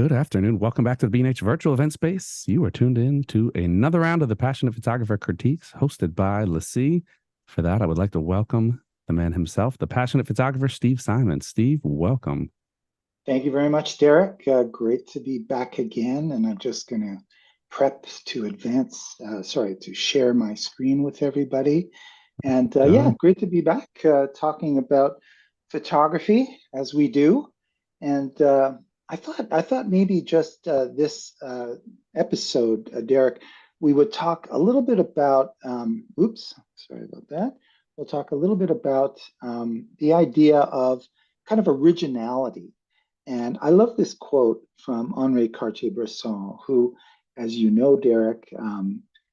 Good afternoon. Welcome back to the B&H Virtual Event Space. You are tuned in to another round of the Passionate Photographer Critiques hosted by Lassie. For that, I would like to welcome the man himself, the Passionate Photographer, Steve Simon. Steve, welcome. Thank you very much, Derek. Great to be back again. And I'm just going to prep to to share my screen with everybody. And yeah, great to be back talking about photography as we do. And I thought maybe just this episode, Derek, we would talk a little bit about, oops, sorry about that. We'll talk a little bit about the idea of kind of originality. And I love this quote from Henri Cartier-Bresson, who, as you know, Derek,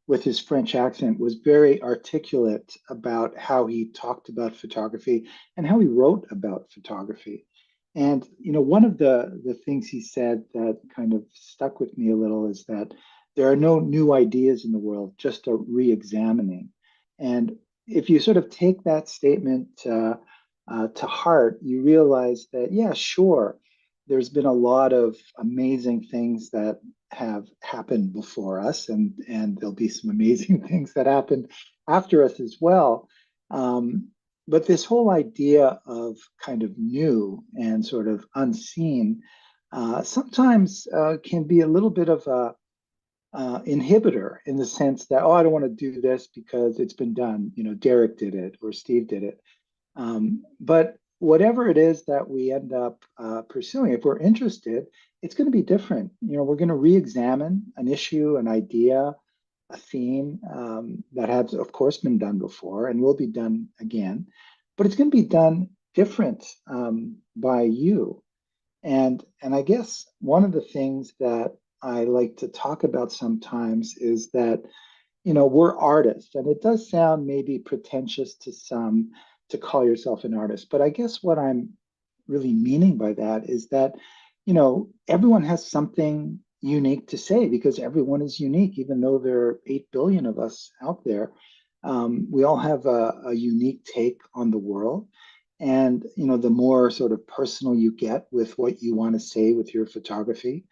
with his French accent, was very articulate about how he talked about photography and how he wrote about photography. And one of the things he said that kind of stuck with me a little is that there are no new ideas in the world, just a re-examining. And if you sort of take that statement to heart, you realize that, yeah, sure, there's been a lot of amazing things that have happened before us, and there'll be some amazing things that happen after us as well. But this whole idea of kind of new and sort of unseen sometimes can be a little bit of a inhibitor in the sense that, oh, I don't want to do this because it's been done. Derek did it or Steve did it. But whatever it is that we end up pursuing, if we're interested, it's going to be different. We're going to re-examine an issue, an idea, a theme that has, of course, been done before and will be done again, but it's going to be done different by you. And I guess one of the things that I like to talk about sometimes is that, we're artists, and it does sound maybe pretentious to some to call yourself an artist. But I guess what I'm really meaning by that is that, everyone has something unique to say because everyone is unique, even though there are 8 billion of us out there. We all have a unique take on the world. And, the more sort of personal you get with what you want to say with your photography,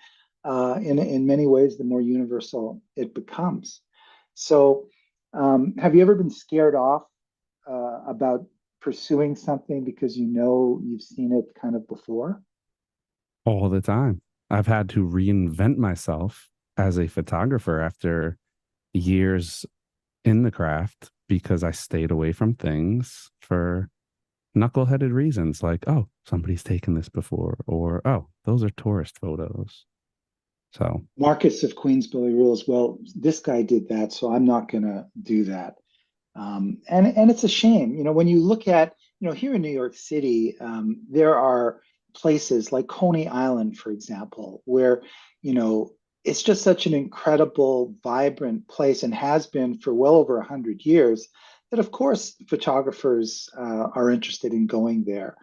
in many ways, the more universal it becomes. So, have you ever been scared off about pursuing something because you've seen it kind of before? All the time. I've had to reinvent myself as a photographer after years in the craft because I stayed away from things for knuckleheaded reasons like, oh, somebody's taken this before, or oh, those are tourist photos. So Marcus of Queensbilly rules, well, this guy did that, so I'm not going to do that. And it's a shame, when you look at, here in New York City, there are places like Coney Island, for example, where, it's just such an incredible, vibrant place and has been for well over 100 years that, of course, photographers are interested in going there.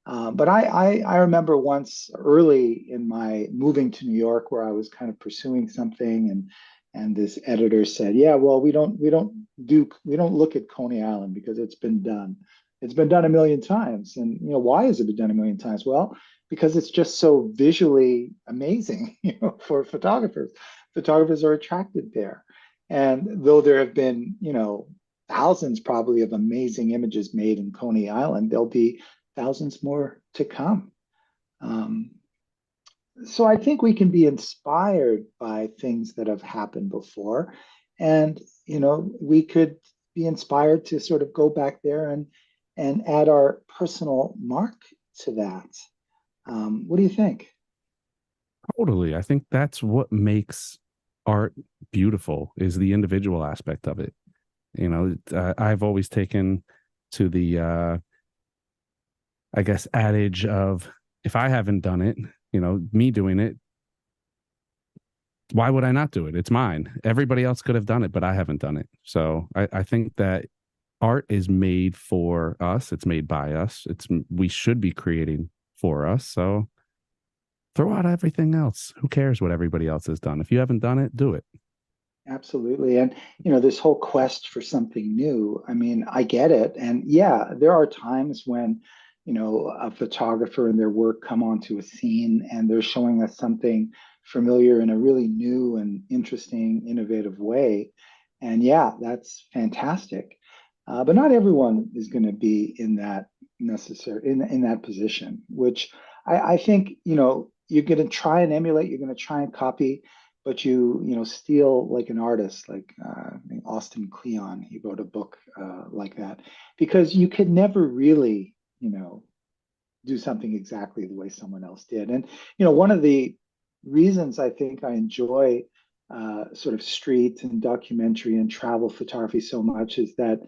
But I remember once early in my moving to New York where I was kind of pursuing something and this editor said, yeah, well, we don't look at Coney Island because it's been done. It's been done a million times. And why has it been done a million times? Well, because it's just so visually amazing, for photographers. Photographers are attracted there. And though there have been, thousands probably of amazing images made in Coney Island, there'll be thousands more to come. Um, so I think we can be inspired by things that have happened before. And, we could be inspired to sort of go back there and add our personal mark to that. What do you think? totally. I think that's what makes art beautiful is the individual aspect of it. I've always taken to the I guess adage of if I haven't done it, me doing it, why would I not do it? It's mine. Everybody else could have done it, but I haven't done it. So I think that art is made for us. It's made by us. We should be creating for us. So throw out everything else. Who cares what everybody else has done? If you haven't done it, do it. Absolutely. And, this whole quest for something new, I mean, I get it. And yeah, there are times when, a photographer and their work come onto a scene and they're showing us something familiar in a really new and interesting, innovative way. And yeah, that's fantastic. But not everyone is going to be in that in that position, which I think, you're going to try and emulate, you're going to try and copy, but steal like an artist, like Austin Kleon. He wrote a book like that because you could never really, do something exactly the way someone else did. And one of the reasons I think I enjoy sort of street and documentary and travel photography so much is that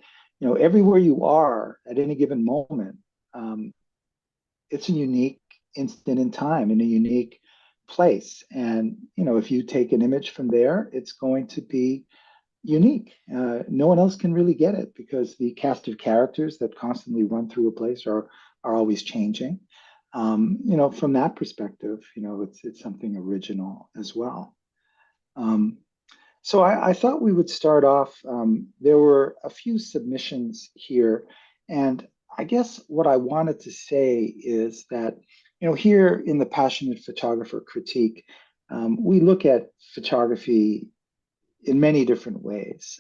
everywhere you are at any given moment, um, it's a unique instant in time in a unique place. And if you take an image from there, it's going to be unique. No one else can really get it because the cast of characters that constantly run through a place are always changing. From that perspective, it's something original as well. Um, so I thought we would start off. There were a few submissions here, and I guess what I wanted to say is that, here in the Passionate Photographer Critique, we look at photography in many different ways.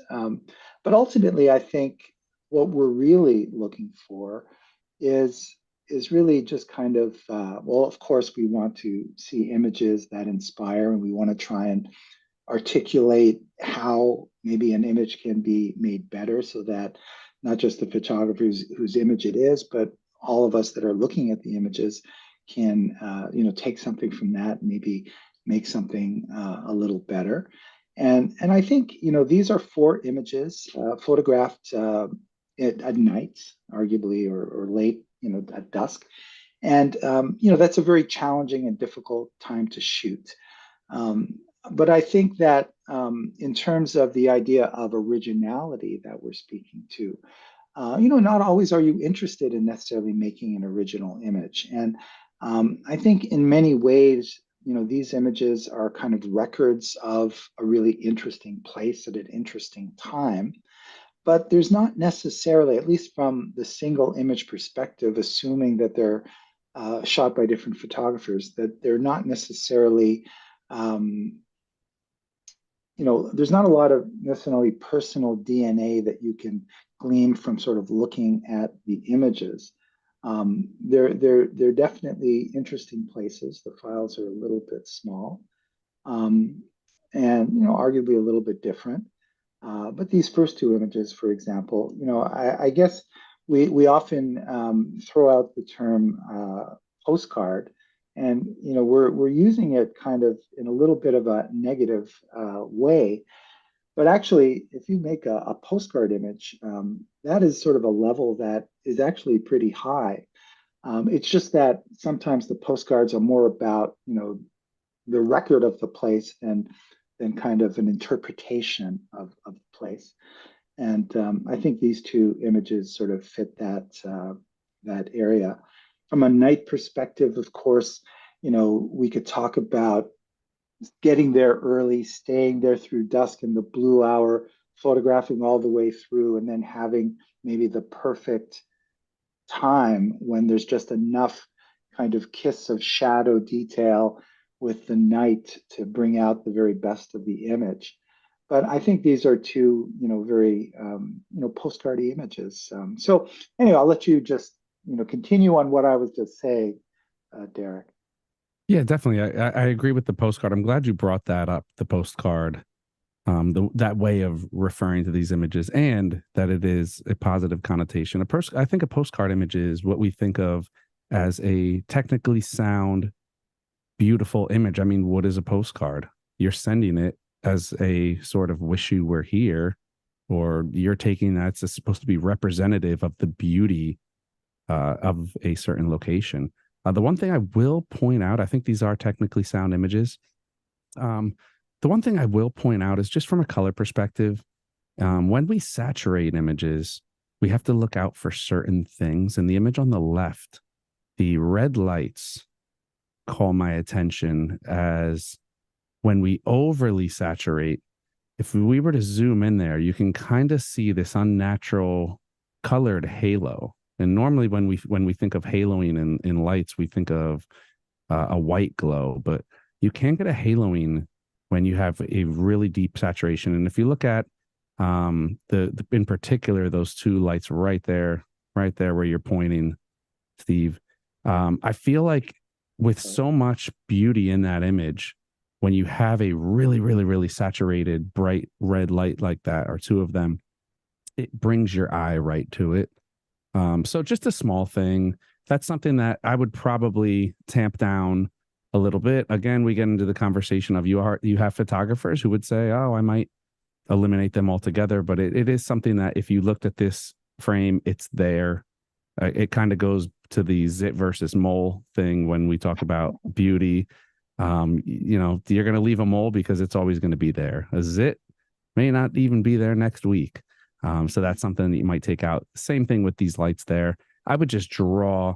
But ultimately, I think what we're really looking for is really just kind of well, of course, we want to see images that inspire, and we want to try and articulate how maybe an image can be made better so that not just the photographers whose image it is, but all of us that are looking at the images can take something from that, maybe make something a little better. And I think these are four images photographed at night, arguably, or late, at dusk, and that's a very challenging and difficult time to shoot. Um, but I think that in terms of the idea of originality that we're speaking to, not always are you interested in necessarily making an original image. And I think in many ways, these images are kind of records of a really interesting place at an interesting time. But there's not necessarily, at least from the single image perspective, assuming that they're shot by different photographers, that they're not necessarily um, there's not a lot of necessarily personal DNA that you can glean from sort of looking at the images. They're definitely interesting places. The files are a little bit small, um, and arguably a little bit different. But these first two images, for example, I guess we often throw out the term postcard, and we're using it kind of in a little bit of a negative way. But actually, if you make a postcard image, that is sort of a level that is actually pretty high. It's just that sometimes the postcards are more about the record of the place than kind of an interpretation of the place. And I think these two images sort of fit that area. From a night perspective, of course, we could talk about getting there early, staying there through dusk in the blue hour, photographing all the way through, and then having maybe the perfect time when there's just enough kind of kiss of shadow detail with the night to bring out the very best of the image. But I think these are two, very, postcardy images. So anyway, I'll let you just, continue on what I was just saying, Derek. Yeah, definitely. I agree with the postcard. I'm glad you brought that up, the postcard, that way of referring to these images, and that it is a positive connotation. I think a postcard image is what we think of as a technically sound, beautiful image. I mean, what is a postcard? You're sending it as a sort of wish you were here, or you're taking that's supposed to be representative of the beauty of a certain location. The one thing I will point out, I think these are technically sound images. The one thing I will point out is just from a color perspective, when we saturate images, we have to look out for certain things. And the image on the left, the red lights call my attention as when we overly saturate, if we were to zoom in there, you can kind of see this unnatural colored halo. And normally when we think of haloing in lights, we think of a white glow, but you can get a haloing when you have a really deep saturation. And if you look at the in particular those two lights right there where you're pointing, Steve, I feel like with so much beauty in that image, when you have a really, really, really saturated bright red light like that, or two of them, it brings your eye right to it. So just a small thing. That's something that I would probably tamp down a little bit. Again, we get into the conversation of you have photographers who would say, "Oh, I might eliminate them altogether," but it is something that if you looked at this frame, it's there. It kind of goes to the zit versus mole thing when we talk about beauty. You know, you're going to leave a mole because it's always going to be there. A zit may not even be there next week. So that's something that you might take out. Same thing with these lights there. I would just draw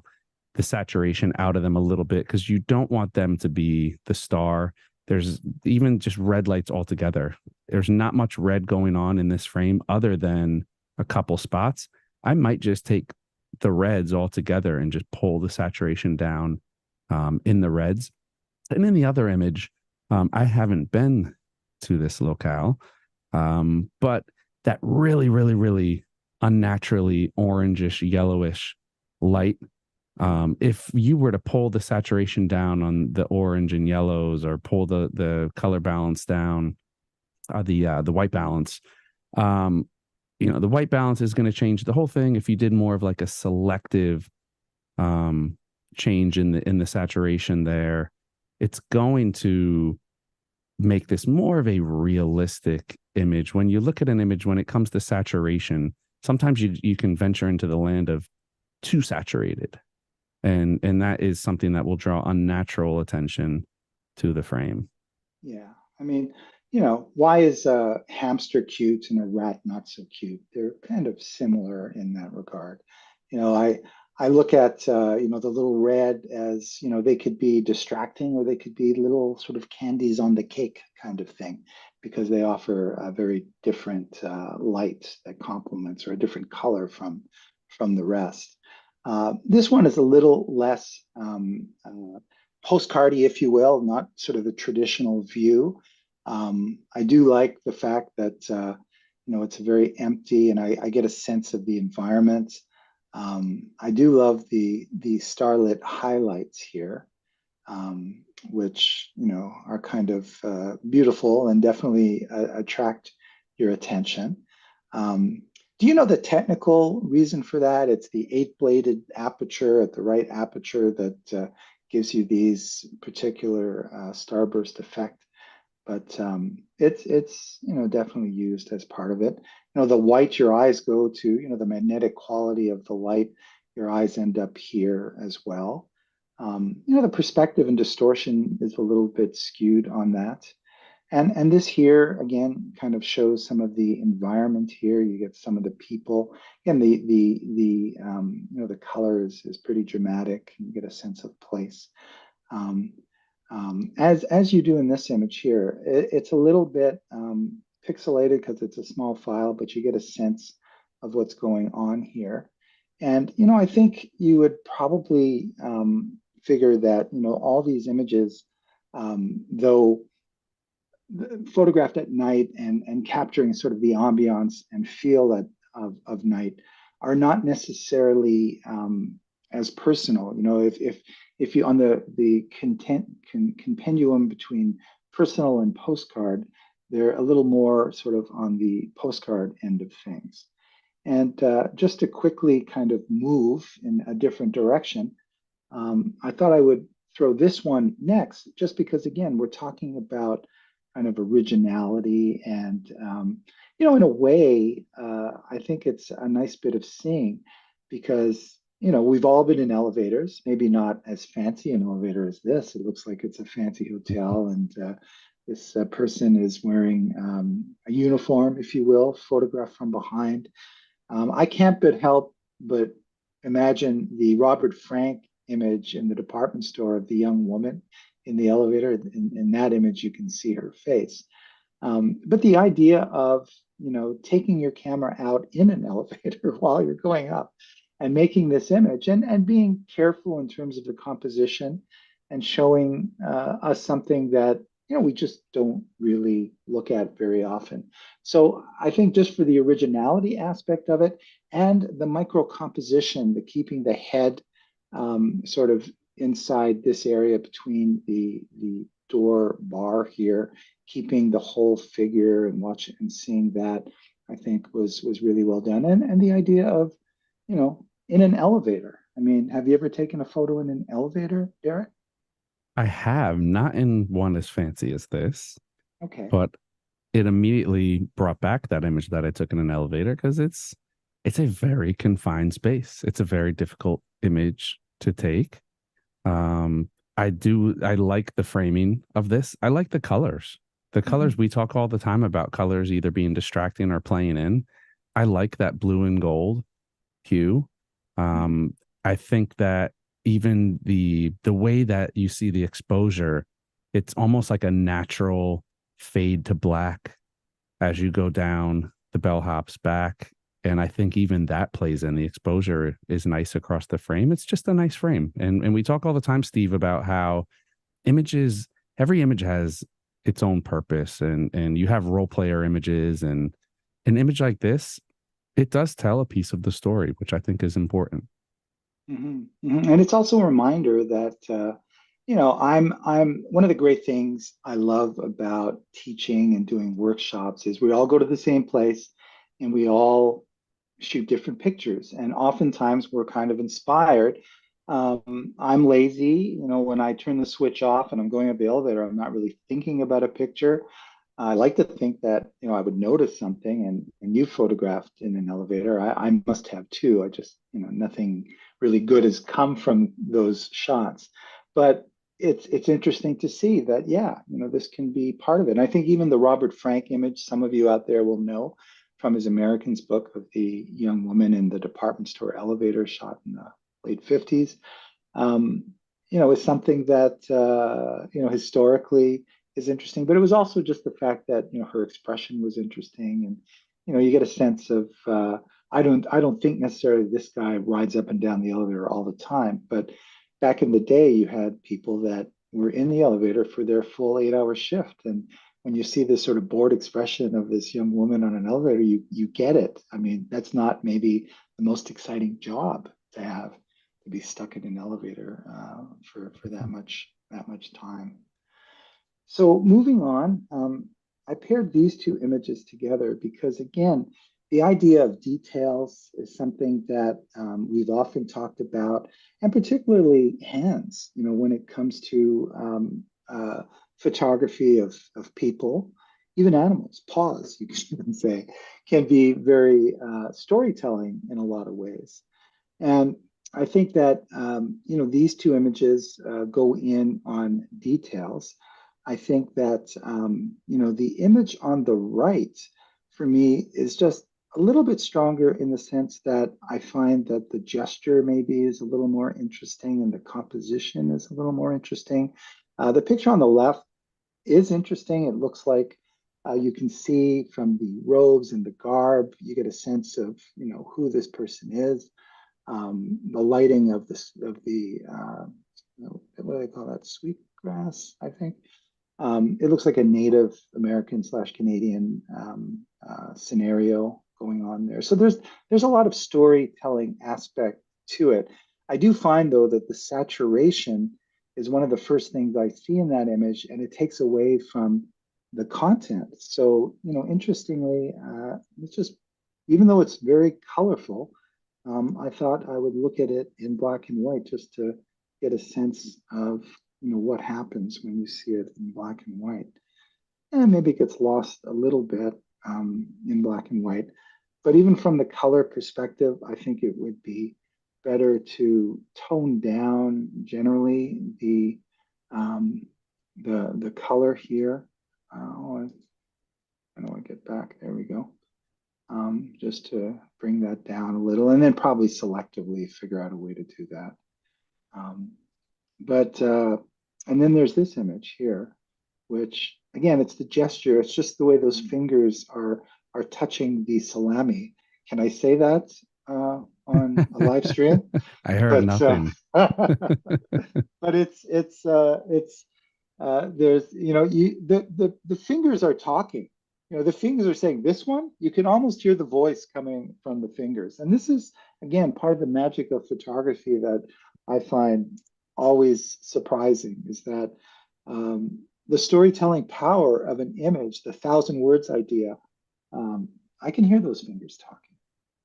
the saturation out of them a little bit because you don't want them to be the star. There's even just red lights altogether. There's not much red going on in this frame other than a couple spots. I might just take the reds all together and just pull the saturation down in the reds. And in the other image, I haven't been to this locale, but that really, really, really unnaturally orangish, yellowish light. If you were to pull the saturation down on the orange and yellows, or pull the color balance down, the white balance, you know, the white balance is going to change the whole thing. If you did more of like a selective change in the saturation there, it's going to make this more of a realistic image. When you look at an image, when it comes to saturation, sometimes you can venture into the land of too saturated, and that is something that will draw unnatural attention to the frame. Yeah. I mean, you know, why is a hamster cute and a rat not so cute? They're kind of similar in that regard. You know, I look at you know, the little red as, you know, they could be distracting or they could be little sort of candies on the cake kind of thing, because they offer a very different light that complements, or a different color from the rest. This one is a little less postcardy, if you will, not sort of the traditional view. I do like the fact that you know, it's very empty, and I get a sense of the environment. I do love the starlit highlights here, which, you know, are kind of beautiful and definitely attract your attention. Do you know the technical reason for that? It's the 8-bladed aperture at the right aperture that gives you these particular starburst effect. But it's, you know, definitely used as part of it. You know, the white your eyes go to, you know, the magnetic quality of the light, your eyes end up here as well. You know, the perspective and distortion is a little bit skewed on that. And this here again kind of shows some of the environment here. You get some of the people, and you know, the color is pretty dramatic. You get a sense of place. Um, as you do in this image here, it's a little bit pixelated because it's a small file, but you get a sense of what's going on here. And, you know, I think you would probably figure that, you know, all these images, though photographed at night and capturing sort of the ambiance and feel of night, are not necessarily as personal. You know, if you on the compendium between personal and postcard, they're a little more sort of on the postcard end of things. And just to quickly kind of move in a different direction, I thought I would throw this one next, just because, again, we're talking about kind of originality. And, you know, in a way, I think it's a nice bit of seeing, because, you know, we've all been in elevators, maybe not as fancy an elevator as this. It looks like it's a fancy hotel. And this person is wearing a uniform, if you will, photographed from behind. I can't but help but imagine the Robert Frank image in the department store of the young woman in the elevator. In that image, you can see her face. But the idea of, you know, taking your camera out in an elevator while you're going up, and making this image and being careful in terms of the composition and showing us something that we just don't really look at very often. So I think just for the originality aspect of it and the micro composition, the keeping the head sort of inside this area between the door bar here, keeping the whole figure and watching and seeing that, I think was really well done. And the idea of, in an elevator. I mean, have you ever taken a photo in an elevator, Derek? I have not in one as fancy as this, Okay. but it immediately brought back that image that I took in an elevator because it's a very confined space. It's a very difficult image to take. Um, I like the framing of this. I like the colors. The colors, Mhm. we talk all the time about colors either being distracting or playing in. I like that blue and gold hue. Mhm. Um, I think that even the way that you see the exposure, it's almost like a natural fade to black as you go down the bellhop's back. And I think even that plays in. The exposure is nice across the frame. It's just a nice frame. And we talk all the time, Steve, about how images, every image has its own purpose. And you have role player images, and an image like this, it does tell a piece of the story, which I think is important. Mhm. Mhm. And it's also a reminder that I'm one of the great things I love about teaching and doing workshops is we all go to the same place and we all shoot different pictures. And oftentimes we're kind of inspired. I'm lazy, when I turn the switch off and I'm going up the elevator, I'm not really thinking about a picture. I like to think that, I would notice something and you photographed in an elevator. I must have too. I just, nothing really good has come from those shots. But it's interesting to see that, yeah, this can be part of it. And I think even the Robert Frank image, some of you out there will know from his Americans book of the young woman in the department store elevator shot in the late 50s, um, is something that, historically is interesting. But it was also just the fact that, her expression was interesting. And, you get a sense of, I don't think necessarily this guy rides up and down the elevator all the time, but back in the day, you had people that were in the elevator for their full 8-hour shift. And when you see this sort of bored expression of this young woman on an elevator, you get it. I mean, that's not maybe the most exciting job to have to be stuck in an elevator for that much time. So moving on, I paired these two images together because again, the idea of details is something that we've often talked about, and particularly hands, when it comes to photography of people, even animals, paws, you can even say, can be very storytelling in a lot of ways. And I think that these two images go in on details. I think that the image on the right for me is just a little bit stronger in the sense that I find that the gesture maybe is a little more interesting and the composition is a little more interesting. The picture on the left is interesting. It looks like you can see from the robes and the garb, you get a sense of who this person is. The lighting of the what do they call that? Sweetgrass, I think. It looks like a Native American slash Canadian scenario going on there. So there's a lot of storytelling aspect to it. I do find though that the saturation is one of the first things I see in that image, and it takes away from the content. So interestingly, it's just even though it's very colorful, I thought I would look at it in black and white just to get a sense of what happens when you see it in black and white. And maybe it gets lost a little bit in black and white. But even from the color perspective, I think it would be better to tone down generally um, the color here. I don't want to get back. There we go. Just to bring that down a little, and then probably selectively figure out a way to do that. Um, but and then there's this image here, which again, it's the gesture. It's just the way those fingers are touching the salami. Can I say that on a live stream, I heard but nothing. but it's there's the fingers are talking. The fingers are saying this one. You can almost hear the voice coming from the fingers, and this is again part of the magic of photography that I find always surprising is that the storytelling power of an image, the thousand words idea. I can hear those fingers talking,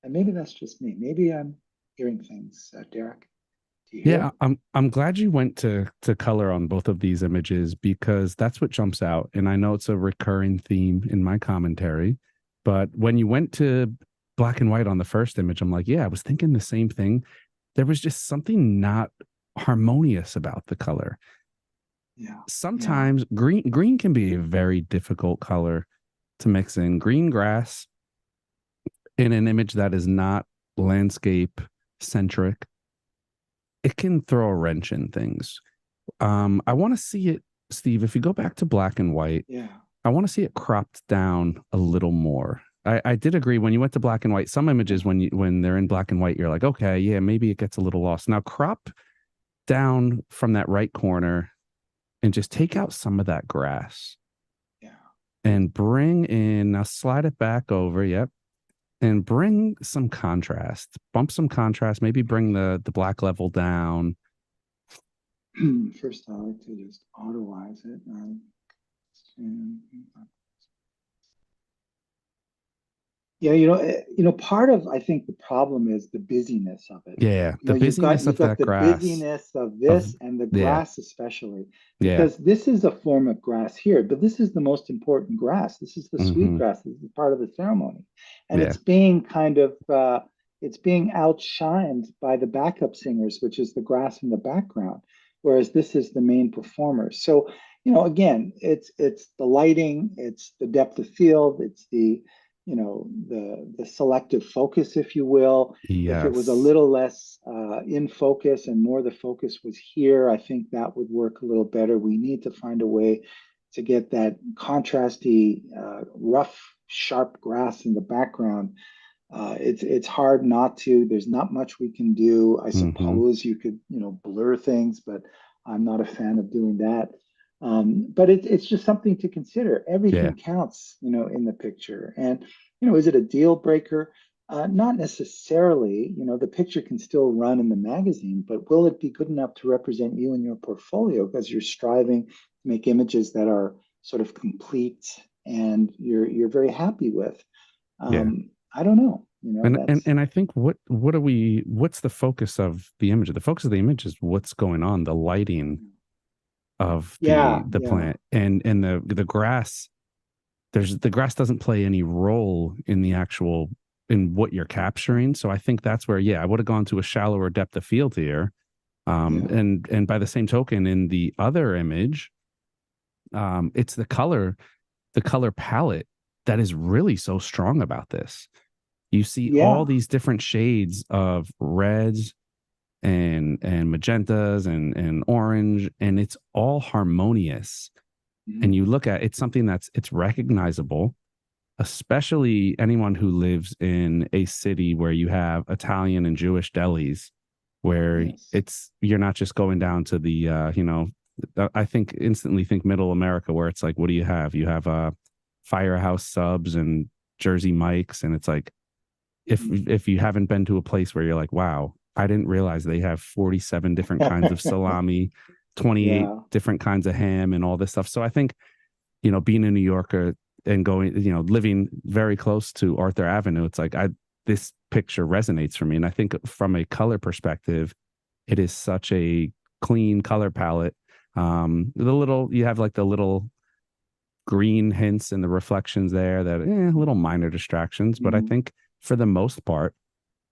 and maybe that's just me. Maybe I'm hearing things, Derek. Do you Yeah, hear? I'm glad you went to color on both of these images because that's what jumps out. And I know it's a recurring theme in my commentary, but when you went to black and white on the first image, I'm like, yeah, I was thinking the same thing. There was just something not harmonious about the color. Yeah, yeah, Sometimes green can be a very difficult color to mix in. Green grass in an image that is not landscape centric, it can throw a wrench in things. I want to see it, Steve. If you go back to black and white, yeah, I want to see it cropped down a little more. I did agree when you went to black and white. Some images when they're in black and white, you're like, okay, yeah, maybe it gets a little lost. Now crop down from that right corner and just take out some of that grass yeah. and bring in. Now slide it back over. Yep, and bring some contrast. Bump some contrast. Maybe bring the black level down. First, I like to just autoize it. Yeah, part of I think the problem is the busyness of it. Yeah, You the know, you've got busyness you've of got that the grass busyness of of this and the yeah, grass especially, yeah. because this is a form of grass here, but this is the most important grass. This is the sweet Hmm. grass. This is part of the ceremony, and Yeah. it's being kind of it's being outshined by the backup singers, which is the grass in the background, whereas this is the main performer. So, again, it's the lighting, it's the depth of field, it's the selective focus, if you will. If it was a Yes. little less in focus and more the focus was here, I think that would work a little better. We need to find a way to get that contrasty, rough, sharp grass in the background. It's hard not to. There's not much we can do. I Hmm. suppose you could, blur things, but I'm not a fan of doing that. But it's just something to consider. Yeah. Everything counts, in the picture. And, is it a deal breaker? Not necessarily. The picture can still run in the magazine, but will it be good enough to represent you in your portfolio because you're striving to make images that are sort of complete and you're very happy with? Yeah. I don't know. And That's I think what's the focus of the image? The focus of the image is what's going on, the lighting of yeah, the yeah, plant and the grass. The grass doesn't play any role in the actual in what you're capturing. So I think that's where, yeah, I would have gone to a shallower depth of field here. yeah, And by the same token, in the other image, it's the color palette that is really so strong about this. You see all yeah. these different shades of reds and magentas and orange, and it's all harmonious. And Mhm. you look at it's something it's recognizable, especially anyone who lives in a city where you have Italian and Jewish delis, where Yes. it's you're not just going down to the I think instantly think middle America where it's like, what do you have? You have Firehouse Subs and Jersey Mike's, and it's like Mhm. if you haven't been to a place where you're like, wow, I didn't realize they have 47 different kinds of salami, 28 Yeah. different kinds of ham, and all this stuff. So I think being a New Yorker and going, living very close to Arthur Avenue, it's like this picture resonates for me. And I think from a color perspective, it is such a clean color palette. You have like the little green hints and the reflections there that little minor distractions, but I Mhm. think for the most part,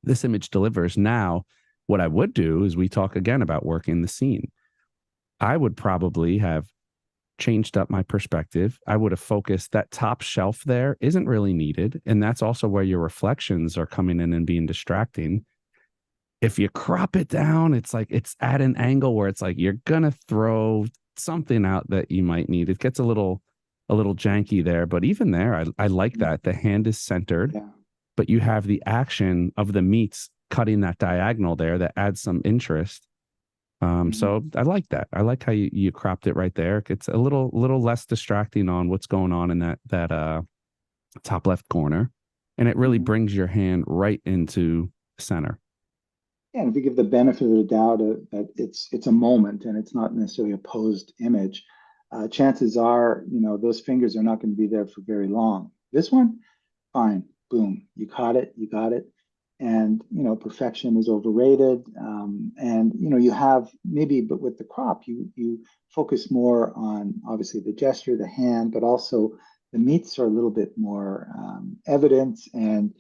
this image delivers. Now, what I would do is we talk again about working the scene. I would probably have changed up my perspective. I would have focused that top shelf there isn't really needed. And that's also where your reflections are coming in and being distracting. If you crop it down, it's like it's at an angle where it's like you're gonna throw something out that you might need. It gets a little janky there, but even there, I like Mhm. that. The hand is centered, Yeah. but you have the action of the meats cutting that diagonal there that adds some interest. So I like that. I like how you cropped it right there. It's a little less distracting on what's going on in that top left corner, and it really brings your hand right into center. Yeah, and if you give the benefit of the doubt that it's a moment and it's not necessarily a posed image, chances are, those fingers are not going to be there for very long. This one, fine, boom, you caught it, you got it. And, perfection is overrated. And, you have maybe, but with the crop, you focus more on obviously the gesture, the hand, but also the meats are a little bit more evident, and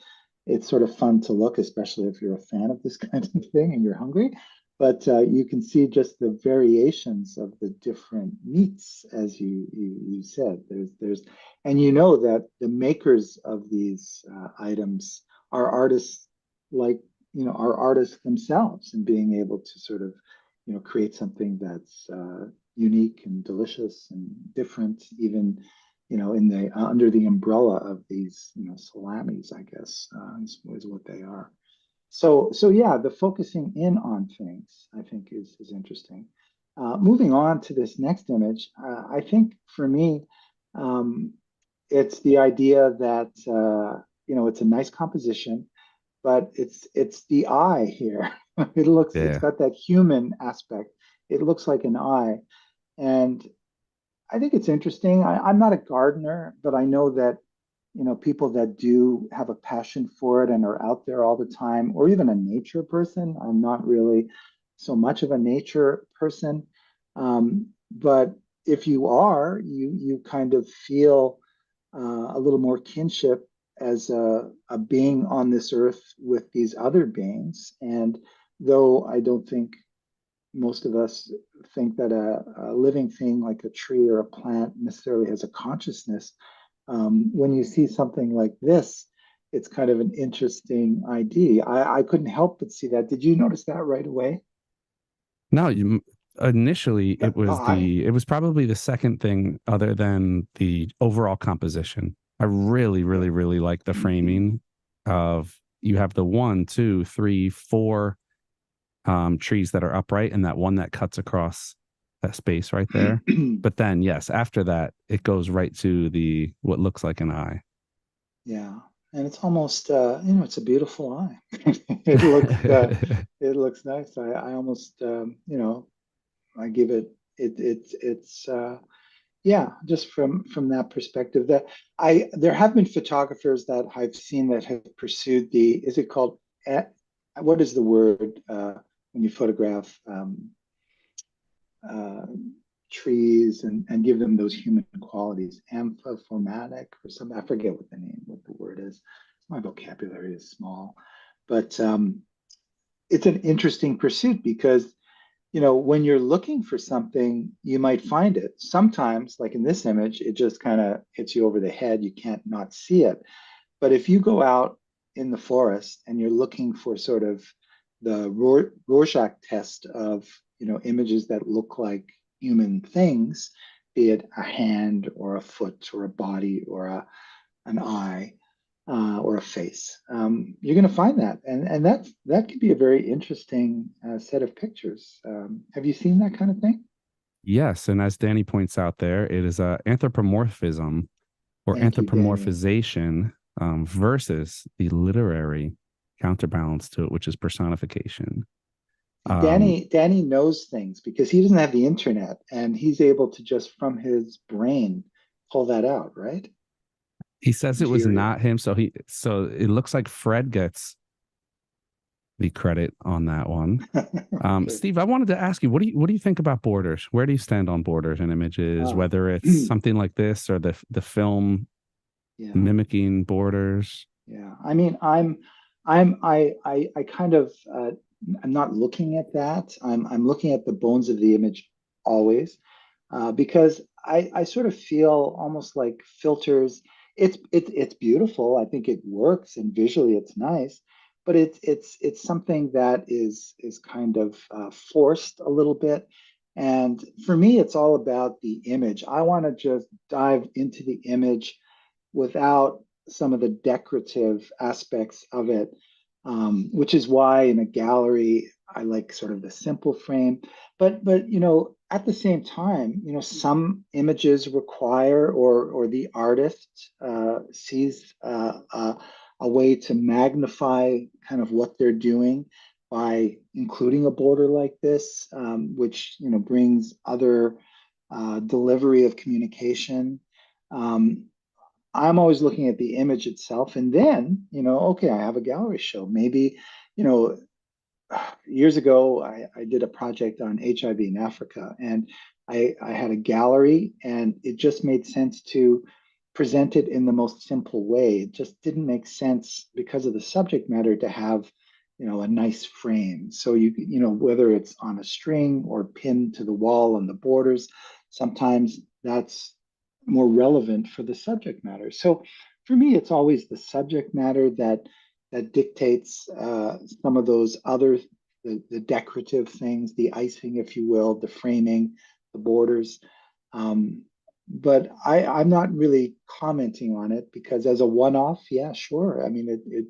it's sort of fun to look, especially if you're a fan of this kind of thing and you're hungry. But you can see just the variations of the different meats, as you said. There's, and that the makers of these items are artists, like are artists themselves, and being able to sort of create something that's unique and delicious and different, even in the under the umbrella of these salamis, I guess, is what they are. So yeah, the focusing in on things, I think, is interesting. Moving on to this next image, I think for me, it's the idea that it's a nice composition, but it's the eye here. It's Yeah. got that human aspect. It looks like an eye, and I think it's interesting. I'm not a gardener, but I know that people that do have a passion for it and are out there all the time, or even a nature person. I'm not really so much of a nature person, but if you are, you kind of feel a little more kinship as a being on this earth with these other beings. And though I don't think most of us think that a living thing like a tree or a plant necessarily has a consciousness, when you see something like this, it's kind of an interesting idea. I couldn't help but see that. Did you notice that right away? No, initially The eye. it was probably the second thing other than the overall composition. I really, Yeah. really, really like the framing of you have the one, two, three, four trees that are upright and that one that cuts across that space right there. But then, yes, after that, it goes right to the what looks like an eye. Yeah, and it's almost it's a beautiful eye. It looks it looks nice. I almost I give it it's yeah, just from that perspective. That I There have been photographers that I've seen that have pursued the, is it called, eh, what is the word when you photograph uh, trees and give them those human qualities, amphiphomatic or something. I forget what the word is. My vocabulary is small, but it's an interesting pursuit because when you're looking for something, you might find it. Sometimes, like in this image, it just kind of hits you over the head. You can't not see it. But if you go out in the forest and you're looking for sort of the Rorschach test of, images that look like human things, be it a hand or a foot or a body or an eye, or a face, you're going to find that, and that could be a very interesting set of pictures. Have you seen that kind of thing? Yes, and as Danny points out there, it is a anthropomorphism or Thank you, Danny. anthropomorphization versus the literary counterbalance to it, which is personification. See, Um, Danny knows things because he doesn't have the internet, and he's able to just from his brain pull that out, right? he says it was Interior. not him, so it looks like Fred gets the credit on that one. Okay. Steve, I wanted to ask you, what do you think about borders? Where do you stand on borders and images, Ah, whether it's something like this or the film yeah. mimicking borders? Yeah, I mean, I kind of, I'm not looking at that. I'm looking at the bones of the image always, because I sort of feel almost like filters. It's beautiful. I think it works, and visually it's nice, but it's something that is kind of forced a little bit. And for me, it's all about the image. I want to just dive into the image without some of the decorative aspects of it. which is why in a gallery I like sort of the simple frame. But at the same time, some images require or the artist sees a way to magnify kind of what they're doing by including a border like this, which brings other delivery of communication. Um, I'm always looking at the image itself, and then, okay, I have a gallery show. Maybe, you know, years ago, I did a project on HIV in Africa, and I had a gallery, and it just made sense to present it in the most simple way. It just didn't make sense because of the subject matter to have, a nice frame. So whether it's on a string or pinned to the wall on the borders, sometimes that's more relevant for the subject matter. So for me, it's always the subject matter that dictates some of those other the decorative things, the icing, if you will, the framing, the borders. Um, but I'm not really commenting on it because as a one-off, yeah, sure. I mean,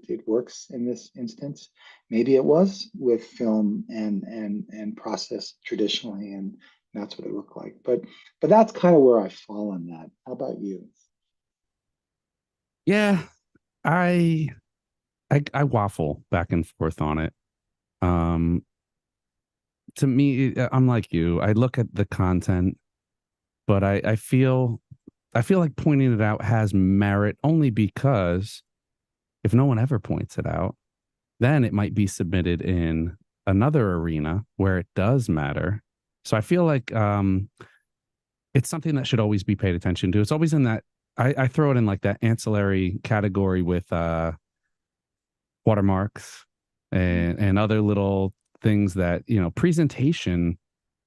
it works in this instance. Maybe it was with film and process traditionally, and that's what it looked like. But that's kind of where I fall on that. How about you? Yeah, I I waffle back and forth on it. Um, to me, I'm like you. I look at the content, but I feel like pointing it out has merit only because if no one ever points it out, then it might be submitted in another arena where it does matter. So I feel like it's something that should always be paid attention to. It's always in that I throw it in like that ancillary category with watermarks and other little things that presentation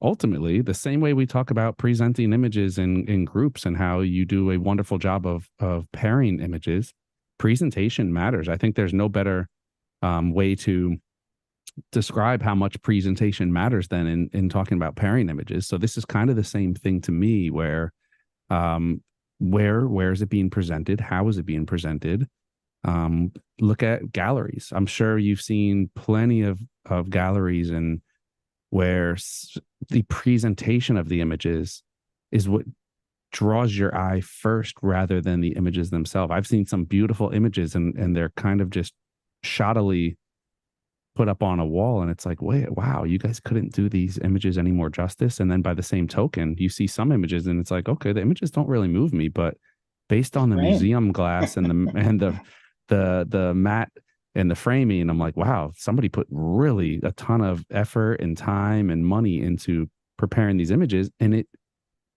ultimately the same way we talk about presenting images in groups and how you do a wonderful job of pairing images. Presentation matters. I think there's no better way to describe how much presentation matters than in talking about pairing images. So this is kind of the same thing to me um where is it being presented, how is it being presented. Look at galleries. I'm sure you've seen plenty of galleries and where the presentation of the images is what draws your eye first rather than the images themselves. I've seen some beautiful images and they're kind of just shoddily put up on a wall and it's like, wait, wow, you guys couldn't do these images any more justice. And then by the same token, you see some images and it's like, okay, the images don't really move me, but based The on the frame. museum glass and the mat and the framing, I'm like, wow, somebody put really a ton of effort and time and money into preparing these images. And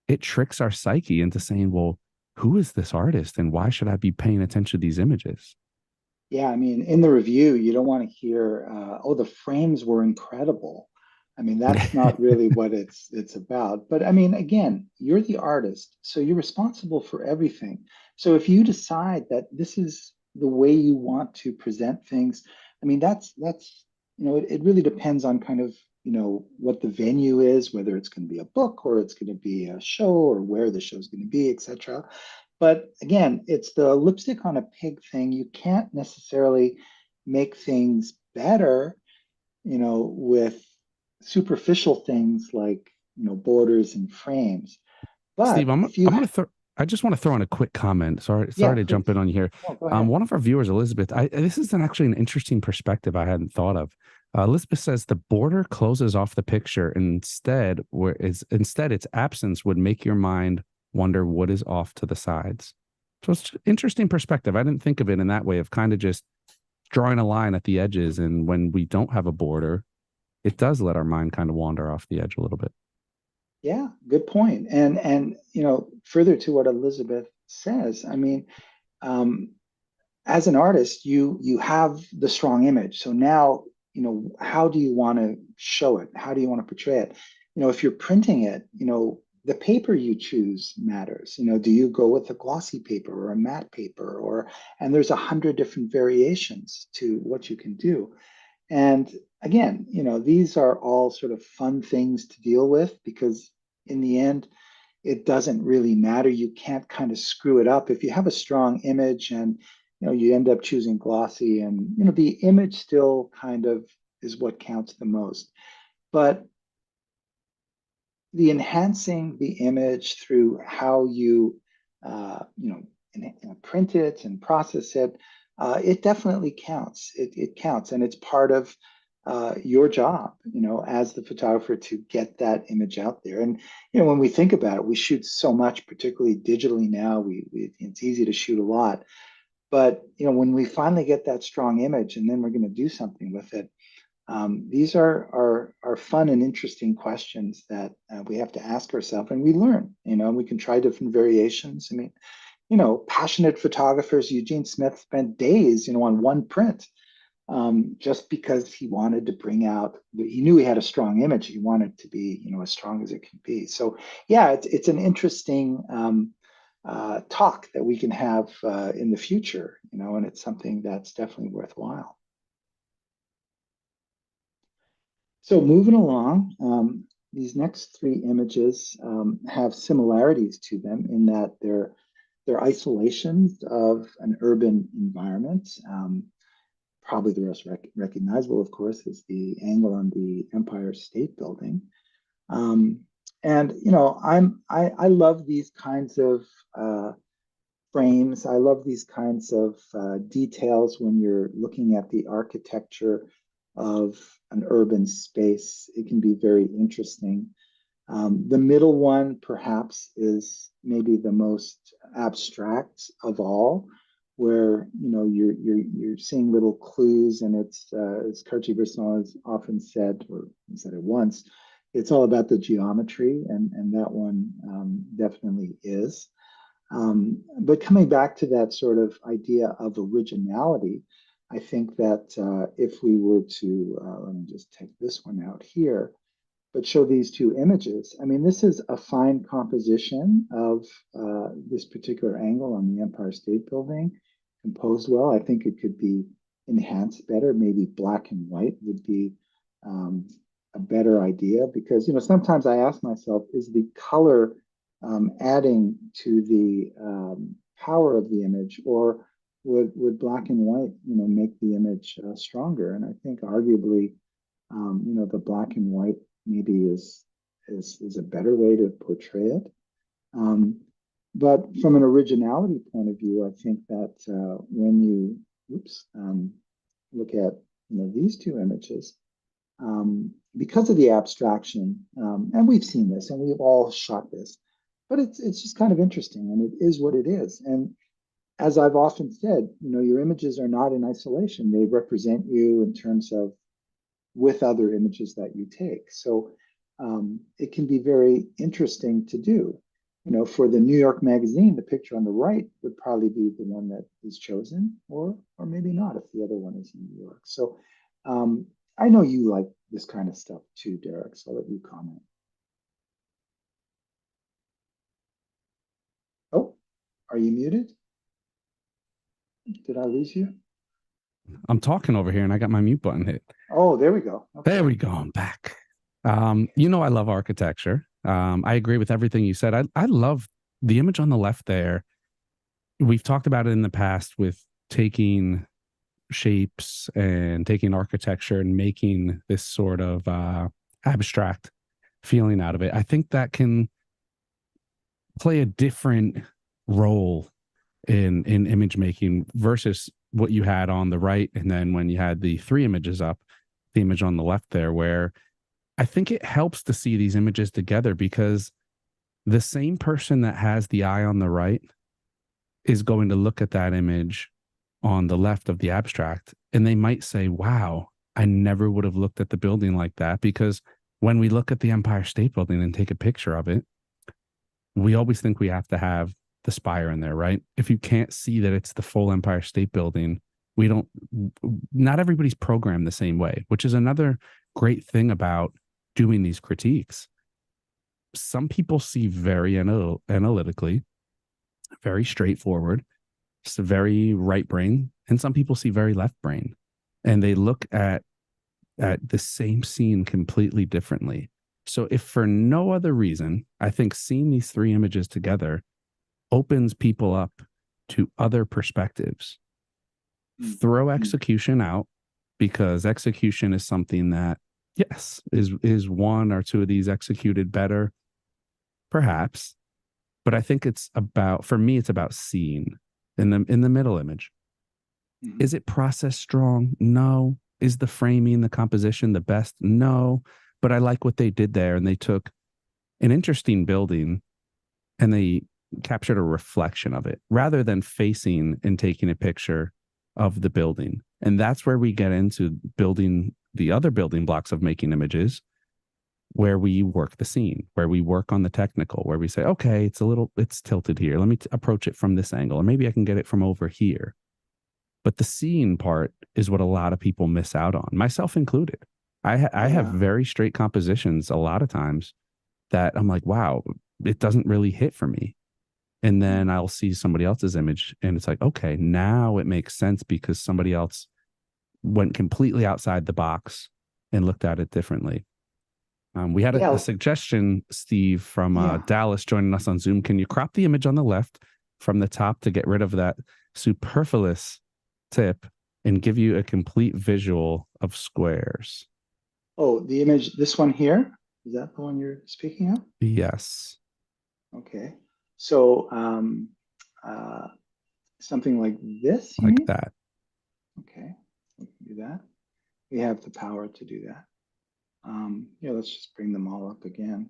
it tricks our psyche into saying, well, who is this artist and why should I be paying attention to these images? Yeah, I mean, in the review, you don't want to hear, "Oh, the frames were incredible." I mean, that's not really what it's about. But I mean, again, you're the artist, so you're responsible for everything. So if you decide that this is the way you want to present things, I mean, that's it really depends on kind of what the venue is, whether it's going to be a book or it's going to be a show or where the show's going to be, etc. But again, it's the lipstick on a pig thing. You can't necessarily make things better, with superficial things like, borders and frames. Steve, But if you, I'm gonna throw. I just want to throw in a quick comment. yeah, Sorry to jump in please. on you here. Oh, go ahead. One of our viewers, Elizabeth, this is actually an interesting perspective I hadn't thought of. Elizabeth says the border closes off the picture instead its absence would make your mind wonder what is off to the sides. So it's interesting perspective. I didn't think of it in that way of kind of just drawing a line at the edges, and when we don't have a border, it does let our mind kind of wander off the edge a little bit. Yeah, good point. And further to what Elizabeth says, I mean, um, as an artist, you have the strong image. So now, how do you want to show it? How do you want to portray it? If you're printing it, the paper you choose matters. Do you go with a glossy paper or a matte paper and there's 100 different variations to what you can do. And again, these are all sort of fun things to deal with because in the end, it doesn't really matter. You can't kind of screw it up. If you have a strong image and you end up choosing glossy, and the image still kind of is what counts the most. But the enhancing the image through how you print it and process it, it definitely counts. It counts, and it's part of your job, as the photographer, to get that image out there. And when we think about it, we shoot so much, particularly digitally now. It's easy to shoot a lot, but when we finally get that strong image, and then we're going to do something with it, these are fun and interesting questions that we have to ask ourselves, and we learn. We can try different variations. I mean, passionate photographers. Eugene Smith spent days, on one print, just because he wanted to bring out. He knew he had a strong image. He wanted it to be, as strong as it can be. So, yeah, it's an interesting talk that we can have in the future, and it's something that's definitely worthwhile. So moving along, these next three images have similarities to them in that they're isolations of an urban environment. Probably the most recognizable, of course, is the angle on the Empire State Building. And I love these kinds of frames. I love these kinds of details when you're looking at the architecture of an urban space. It can be very interesting. The middle one, perhaps, is maybe the most abstract of all, where you're seeing little clues, and it's as Cartier-Bresson has often said, or said it once, it's all about the geometry, and that one definitely is. But coming back to that sort of idea of originality, I think that if we were to, let me just take this one out here, but show these two images. I mean, this is a fine composition of this particular angle on the Empire State Building, composed well. I think it could be enhanced better. Maybe black and white would be a better idea, because sometimes I ask myself, is the color adding to the power of the image, or would black and white make the image stronger? And I think arguably the black and white maybe is a better way to portray it. But from an originality point of view, I think that when you look at these two images, because of the abstraction, and we've seen this and we've all shot this, but it's just kind of interesting, and it is what it is. And as I've often said, your images are not in isolation. They represent you in terms of with other images that you take. So it can be very interesting to do. For the New York Magazine, the picture on the right would probably be the one that is chosen, or maybe not if the other one is in New York. So I know you like this kind of stuff too, Derek, so I'll let you comment. Oh, are you muted? Did I lose you? I'm talking over here and I got my mute button hit. Oh, there we go. Okay. There we go. I'm back. I love architecture. I agree with everything you said. I love the image on the left there. We've talked about it in the past with taking shapes and taking architecture and making this sort of abstract feeling out of it. I think that can play a different role in image making versus what you had on the right. And then when you had the three images up, the image on the left there, where I think it helps to see these images together, because the same person that has the eye on the right is going to look at that image on the left of the abstract, and they might say, wow, I never would have looked at the building like that. Because when we look at the Empire State Building and take a picture of it, we always think we have to have the spire in there, right? If you can't see that it's the full Empire State Building, not everybody's programmed the same way, which is another great thing about doing these critiques. Some people see very analytically, very straightforward, it's very right brain, and some people see very left brain, and they look at the same scene completely differently. So if for no other reason, I think seeing these three images together opens people up to other perspectives throw Mm-hmm. execution out, because execution is something that, yes, is one or two of these executed better, perhaps. But I think it's about, for me, it's about seeing in the middle image. Mm-hmm. Is it process strong? No. Is the framing, the composition the best? No. But I like what they did there. And they took an interesting building and they captured a reflection of it rather than facing and taking a picture of the building. And that's where we get into building the other building blocks of making images, where we work the scene, where we work on the technical, where we say, okay, it's tilted here. Let me approach it from this angle, or maybe I can get it from over here. But the seeing part is what a lot of people miss out on, myself included. I have very straight compositions a lot of times that I'm like, wow, it doesn't really hit for me. And then I'll see somebody else's image and it's like, okay, now it makes sense because somebody else went completely outside the box and looked at it differently. We had a suggestion, Steve, from Dallas joining us on Zoom. Can you crop the image on the left from the top to get rid of that superfluous tip and give you a complete visual of squares? Oh, the image, this one here, is that the one you're speaking of? Yes. Okay. So something like this, you like mean? that. Okay, we can do that. We have the power to do that. Yeah, let's just bring them all up again.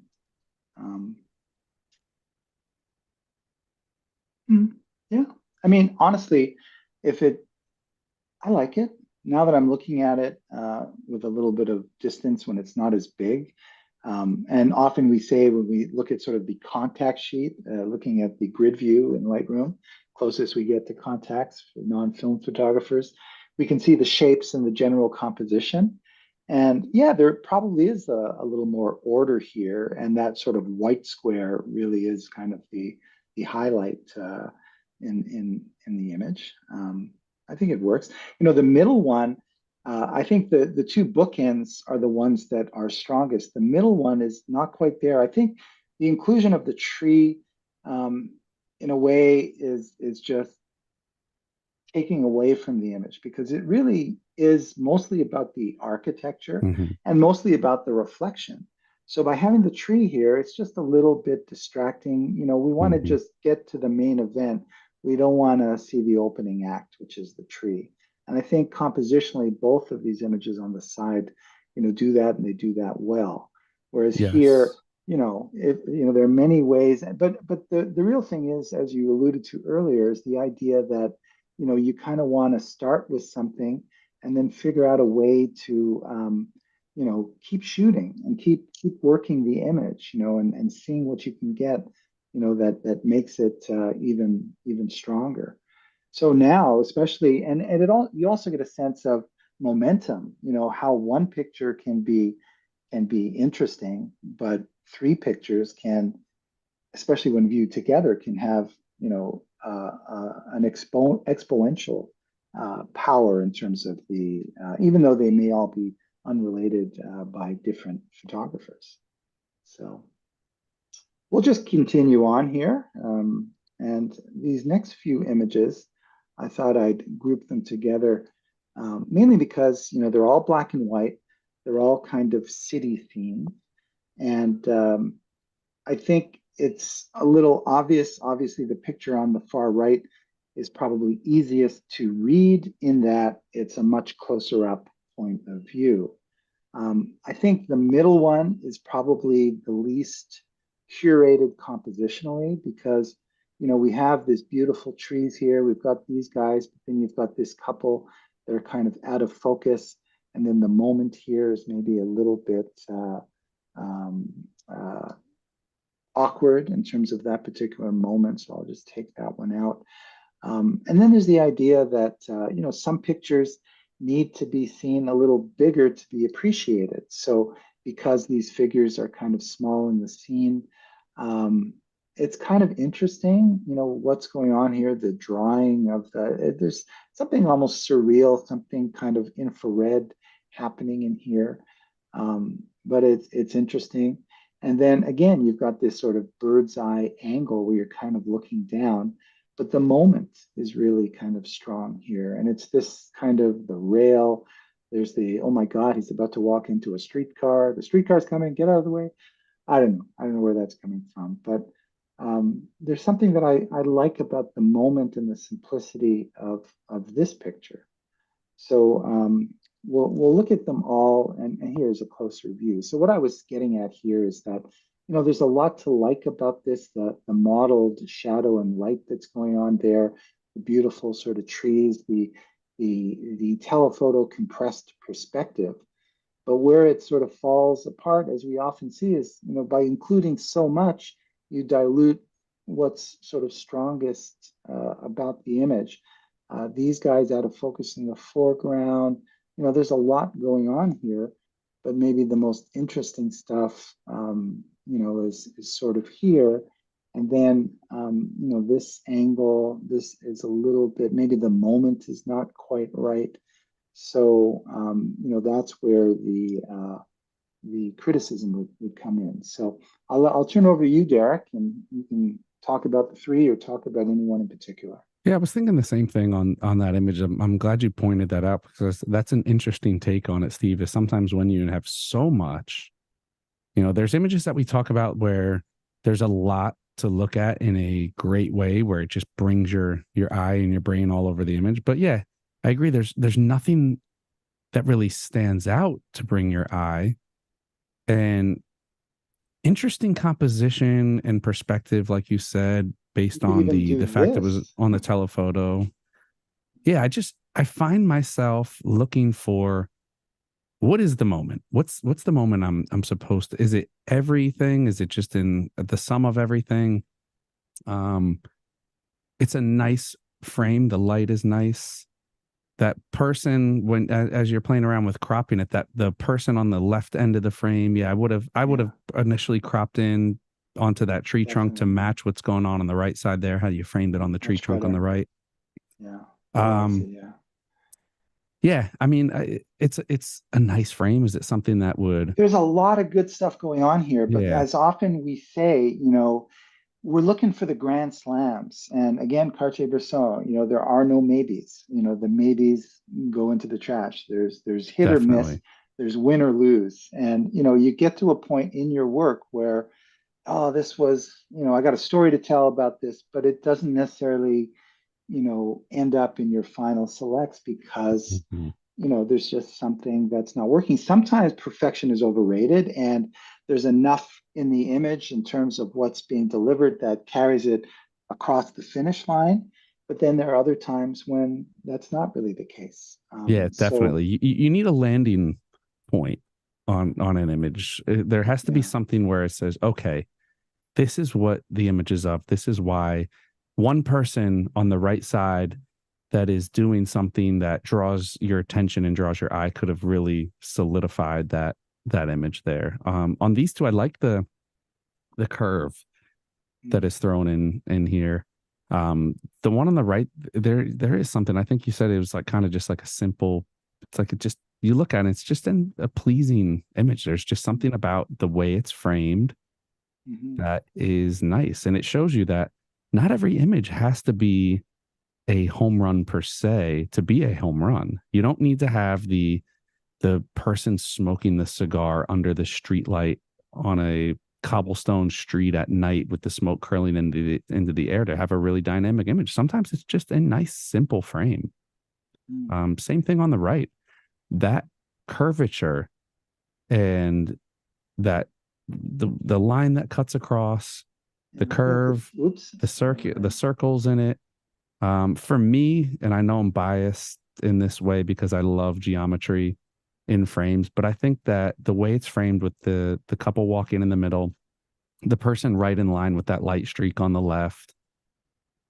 Yeah, I mean, honestly, I like it. Now that I'm looking at it with a little bit of distance when it's not as big. And often we say when we look at sort of the contact sheet, looking at the grid view in Lightroom, closest we get to contacts for non-film photographers, we can see the shapes and the general composition. And yeah, there probably is a little more order here, and that sort of white square really is kind of the highlight in the image. I think it works. You know, the middle one, I think the two bookends are the ones that are strongest. The middle one is not quite there. I think the inclusion of the tree, in a way, is just taking away from the image because it really is mostly about the architecture and mostly about the reflection. So by having the tree here, it's just a little bit distracting. You know, we want to just get to the main event. We don't want to see the opening act, which is the tree. And I think compositionally, both of these images on the side, you know, do that and they do that well. Whereas here, you know, there are many ways, but the real thing is, as you alluded to earlier, is the idea that, you know, you kind of want to start with something and then figure out a way to, you know, keep shooting and keep working the image, you know, and seeing what you can get, you know, that makes it even stronger. So now, especially, and you also get a sense of momentum, you know, how one picture can be interesting, but three pictures can, especially when viewed together, can have, you know, an exponential power in terms of even though they may all be unrelated by different photographers. So we'll just continue on here. And these next few images, I thought I'd group them together, mainly because, you know, they're all black and white. They're all kind of city themed. And I think it's a little obvious. Obviously, the picture on the far right is probably easiest to read in that it's a much closer up point of view. I think the middle one is probably the least curated compositionally because, you know, we have these beautiful trees here. We've got these guys, but then you've got this couple that are kind of out of focus. And then the moment here is maybe a little bit awkward in terms of that particular moment. So I'll just take that one out. And then there's the idea that, you know, some pictures need to be seen a little bigger to be appreciated. So because these figures are kind of small in the scene, it's kind of interesting, you know, what's going on here, the drawing of there's something almost surreal, something kind of infrared happening in here. But it's interesting. And then again, you've got this sort of bird's eye angle where you're kind of looking down. but the moment is really kind of strong here. And it's this kind of the rail. There's the, oh my God, he's about to walk into a streetcar. The streetcar's coming, get out of the way. I don't know. I don't know where that's coming from, but there's something that I like about the moment and the simplicity of this picture. So we'll look at them all, and here's a closer view. So what I was getting at here is that there's a lot to like about this, the modeled shadow and light that's going on there, the beautiful sort of trees, the telephoto compressed perspective. But where it sort of falls apart, as we often see, is by including so much, you dilute what's sort of strongest about the image. These guys out of focus in the foreground, there's a lot going on here, but maybe the most interesting stuff, is sort of here. And then, this angle, this is a little bit, maybe the moment is not quite right. So, that's where the criticism would come in. So I'll turn over to you, Derek, and you can talk about the three or talk about anyone in particular. Yeah, I was thinking the same thing on that image. I'm glad you pointed that out, because that's an interesting take on it, Steve, is sometimes when you have so much, there's images that we talk about where there's a lot to look at in a great way, where it just brings your eye and your brain all over the image. But yeah, I agree. There's nothing that really stands out to bring your eye. And interesting composition and perspective, like you said, based on the fact it was on the telephoto. Yeah, I find myself looking for, what is the moment? What's the moment I'm supposed to? Is it everything? Is it just in the sum of everything? It's a nice frame. The light is nice. That person, when as you're playing around with cropping it, that the person on the left end of the frame, I would have initially cropped in onto that tree trunk to match what's going on the right side there, how you framed it on the tree trunk on the right. Yeah. I mean, it's a nice frame. Is it something that would? There's a lot of good stuff going on here, but as often we say, we're looking for the grand slams. And again, Cartier-Bresson, there are no maybes. The maybes go into the trash. There's hit or miss. There's win or lose. And, you get to a point in your work where, oh, this was, I got a story to tell about this, but it doesn't necessarily, end up in your final selects because, there's just something that's not working. Sometimes perfection is overrated, and there's enough in the image in terms of what's being delivered that carries it across the finish line. But then there are other times when that's not really the case. Yeah, definitely. So, you need a landing point on an image. There has to be something where it says, okay, this is what the image is of. This is why one person on the right side that is doing something that draws your attention and draws your eye could have really solidified that image there. On these two, I like the curve that is thrown in here. The one on the right, there is something. I think you said it was like kind of just like a simple. It's like you look at it, it's just a pleasing image. There's just something about the way it's framed that is nice, and it shows you that not every image has to be a home run per se to be a home run. You don't need to have the person smoking the cigar under the street light on a cobblestone street at night with the smoke curling into the air to have a really dynamic image. Sometimes it's just a nice, simple frame. Same thing on the right. That curvature and that the line that cuts across, the curve, the circles in it. For me, and I know I'm biased in this way because I love geometry in frames, but I think that the way it's framed with the couple walking in the middle, the person right in line with that light streak on the left,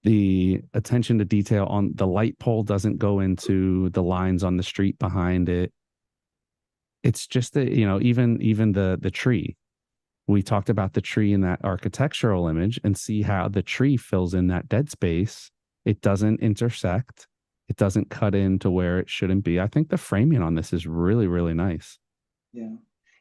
the attention to detail on the light pole doesn't go into the lines on the street behind it. It's just even the tree. We talked about the tree in that architectural image and see how the tree fills in that dead space. It doesn't intersect. It doesn't cut into where it shouldn't be. I think the framing on this is really, really nice. Yeah.